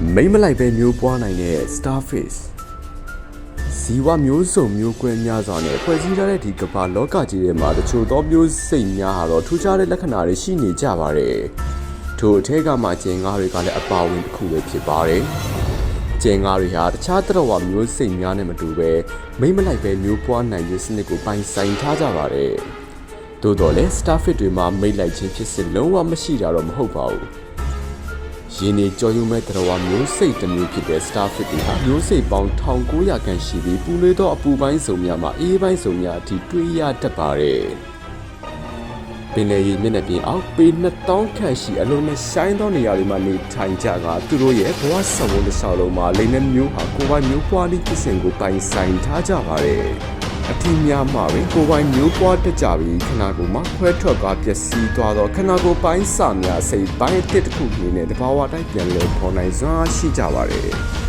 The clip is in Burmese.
မိမ့်မလိုက်ပဲမျိုးပွားနိုင်တဲ့ Starfish ဇီဝမျိုးစုံမျိုးကွဲများစွာနဲ့ဖွဲ့စည်းထားတဲ့ဒီကမ္ဘာလောကကြီးထဲမှာတချို့သောမျိုးစိတ်များဟာတော့ထူးခြားတဲ့လက္ခဏာတွေရှိနေကြပါတယ်။ထို့အထက်ကမှကျင်ငါးတွေကလည်းအပါဝင်တစ်ခုပဲဖြစ်ပါတယ်။ကျင်ငါးတွေဟာတခြားသတ္တဝါမျိုးစိတ်များနဲ့မတူပဲမိမ့်မလိုက်ပဲမျိုးပွားနိုင်တဲ့စနစ်ကိုပိုင်ဆိုင်ထားကြပါတယ်။သို့တော်လည်း Starfish တွေမှာမိတ်လိုက်ခြင်းဖြစ်စဉ်လုံးဝမရှိတာတော့မဟုတ်ပါဘူး။ရင်းနေကြော်ယူမဲ့သတ္တဝါမျိုးစိတ်တစ်မျိုးဖြစ်တဲ့ Starfish တွေဟာမျိုးစိတ်ပေါင်း1900ခန့်ရှိပြီးပူနွေးသောအပူပိုင်းစုံများမှာအေးပိုင်းစုံများအထိတွေ့ရတတ်ပါတယ်။ပင်လယ်ရေမျက်နှာပြင်အောက်ပေ2000ခန့်ရှိအလုံးနဲ့ရှိုင်းသောနေရာတွေမှာနေထိုင်ကြကသူတို့ရဲ့ဘဝဆက်ဝန်တစ်လျှောက်လုံးမှာလိမ့်နှမျိုးဟာကိုယ်ပိုင်မျိုးပွားလေးဖြစ်စဉ်ကိုပိုင်ဆိုင်ထားကြပါတယ်။အထင်များမှာပဲကိုယ်ပိုင်မျိုးပွားတက်ကြပြီးခနာကိုယ်မှာခွဲထွက်သွားပျက်စီးသွားတော့ခနာကိုယ်ပိုင်းစများစိတ်ပိုင်းအတစ်တစ်ခုအနေနဲ့တဘာဝတိုင်းပြန်လဲပေါ်နိုင်စွာရှိကြပါတယ်။